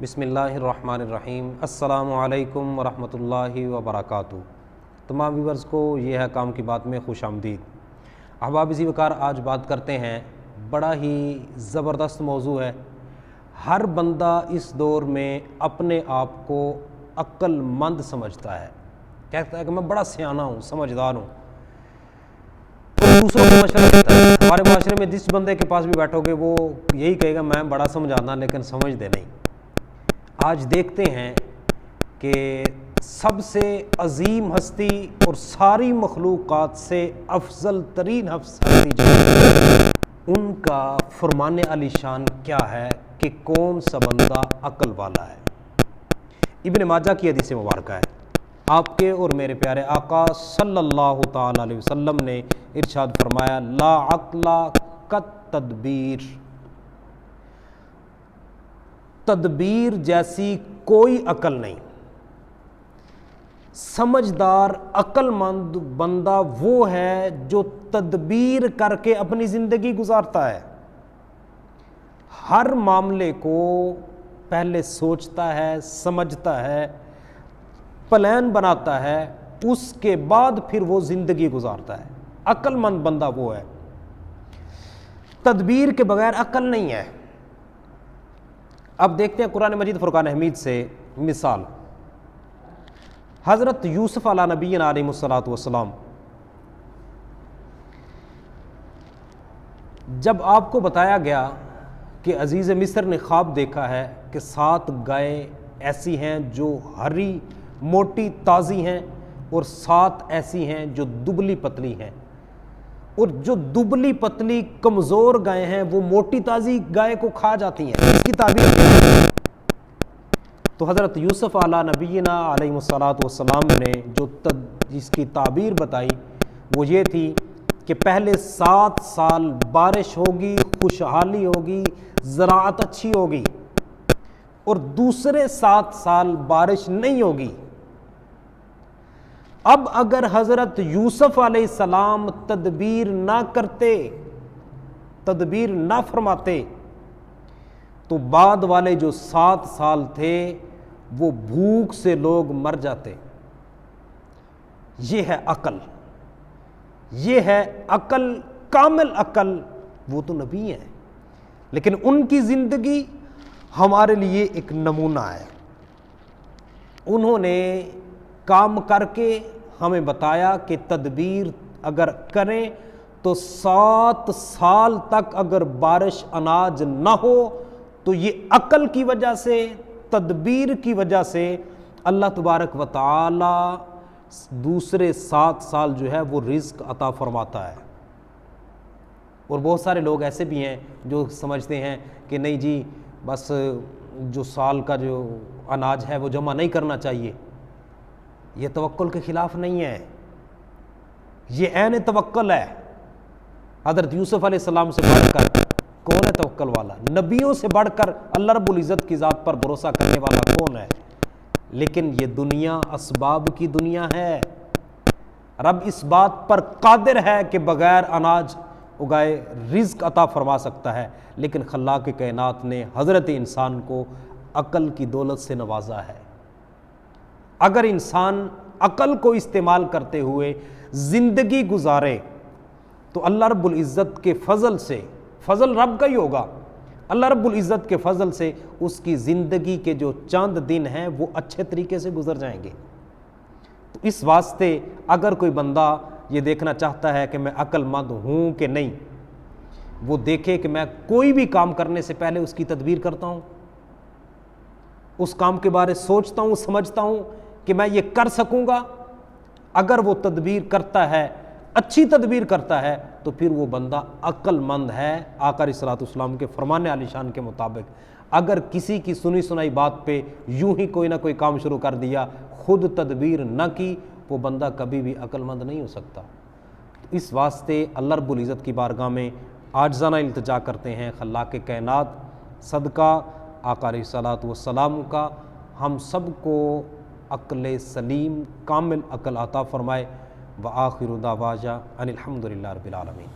بسم اللہ الرحمن الرحیم۔ السلام علیکم ورحمۃ اللہ وبرکاتہ۔ تمام ویورز کو یہ ہے کام کی بات میں خوش آمدید۔ احباب اسی وقار آج بات کرتے ہیں، بڑا ہی زبردست موضوع ہے۔ ہر بندہ اس دور میں اپنے آپ کو عقل مند سمجھتا ہے، کہتا ہے کہ میں بڑا سیانہ ہوں، سمجھدار ہوں، اور دوسروں کو مشورہ دیتا ہے۔ ہمارے معاشرے میں جس بندے کے پاس بھی بیٹھو گے وہ یہی کہے گا میں بڑا سمجھانا لیکن سمجھتے نہیں۔ آج دیکھتے ہیں کہ سب سے عظیم ہستی اور ساری مخلوقات سے افضل ترین ہستی جو ہے ان کا فرمان علی شان کیا ہے کہ کون سا بندہ عقل والا ہے۔ ابن ماجہ کی حدیث مبارکہ ہے، آپ کے اور میرے پیارے آقا صلی اللہ تعالی علیہ وسلم نے ارشاد فرمایا، لا عقل کالتدبیر، تدبیر جیسی کوئی عقل نہیں۔ سمجھدار عقل مند بندہ وہ ہے جو تدبیر کر کے اپنی زندگی گزارتا ہے، ہر معاملے کو پہلے سوچتا ہے، سمجھتا ہے، پلان بناتا ہے، اس کے بعد پھر وہ زندگی گزارتا ہے۔ عقل مند بندہ وہ ہے، تدبیر کے بغیر عقل نہیں ہے۔ اب دیکھتے ہیں قرآن مجید فرقان حمید سے مثال۔ حضرت یوسف علیہ نبی علیہ الصلوۃ والسلام، جب آپ کو بتایا گیا کہ عزیز مصر نے خواب دیکھا ہے کہ 7 گائے ایسی ہیں جو ہری موٹی تازی ہیں اور 7 ایسی ہیں جو دبلی پتلی ہیں، اور جو دبلی پتلی کمزور گائے ہیں وہ موٹی تازی گائے کو کھا جاتی ہیں، اس کی تعبیر ہے۔ تو حضرت یوسف علیہ نبینا علیہ الصلوۃ والسلام نے جو اس کی تعبیر بتائی وہ یہ تھی کہ پہلے 7 سال بارش ہوگی، خوشحالی ہوگی، زراعت اچھی ہوگی، اور دوسرے 7 سال بارش نہیں ہوگی۔ اب اگر حضرت یوسف علیہ السلام تدبیر نہ کرتے، تدبیر نہ فرماتے، تو بعد والے جو 7 سال تھے وہ بھوک سے لوگ مر جاتے۔ یہ ہے عقل، یہ ہے عقل، کامل عقل۔ وہ تو نبی ہیں لیکن ان کی زندگی ہمارے لیے ایک نمونہ ہے۔ انہوں نے کام کر کے ہمیں بتایا کہ تدبیر اگر کریں تو 7 سال تک اگر بارش اناج نہ ہو تو یہ عقل کی وجہ سے، تدبیر کی وجہ سے اللہ تبارک و تعالی دوسرے 7 سال جو ہے وہ رزق عطا فرماتا ہے۔ اور بہت سارے لوگ ایسے بھی ہیں جو سمجھتے ہیں کہ نہیں جی بس جو سال کا جو اناج ہے وہ جمع نہیں کرنا چاہیے۔ یہ توکل کے خلاف نہیں ہے، یہ عین توکل ہے۔ حضرت یوسف علیہ السلام سے بڑھ کر کون ہے توکل والا؟ نبیوں سے بڑھ کر اللہ رب العزت کی ذات پر بھروسہ کرنے والا کون ہے؟ لیکن یہ دنیا اسباب کی دنیا ہے۔ رب اس بات پر قادر ہے کہ بغیر اناج اگائے رزق عطا فرما سکتا ہے، لیکن خلاق کائنات نے حضرت انسان کو عقل کی دولت سے نوازا ہے۔ اگر انسان عقل کو استعمال کرتے ہوئے زندگی گزارے تو اللہ رب العزت کے فضل سے، فضل رب کا ہی ہوگا، اللہ رب العزت کے فضل سے اس کی زندگی کے جو چند دن ہیں وہ اچھے طریقے سے گزر جائیں گے۔ تو اس واسطے اگر کوئی بندہ یہ دیکھنا چاہتا ہے کہ میں عقل مند ہوں کہ نہیں، وہ دیکھے کہ میں کوئی بھی کام کرنے سے پہلے اس کی تدبیر کرتا ہوں، اس کام کے بارے سوچتا ہوں، سمجھتا ہوں کہ میں یہ کر سکوں گا۔ اگر وہ تدبیر کرتا ہے، اچھی تدبیر کرتا ہے، تو پھر وہ بندہ عقل مند ہے آقا علیہ الصلوۃ والسلام کے فرمان علی شان کے مطابق۔ اگر کسی کی سنی سنائی بات پہ یوں ہی کوئی نہ کوئی کام شروع کر دیا، خود تدبیر نہ کی، وہ بندہ کبھی بھی عقل مند نہیں ہو سکتا۔ اس واسطے اللہ رب العزت کی بارگاہ میں عاجزانہ التجا کرتے ہیں، خلاق کائنات صدقہ آقا علیہ الصلوۃ والسلام کا ہم سب کو عقل سلیم، کامل عقل عطا فرمائے۔ وآخر دعوانا ان الحمد للہ رب العالمین۔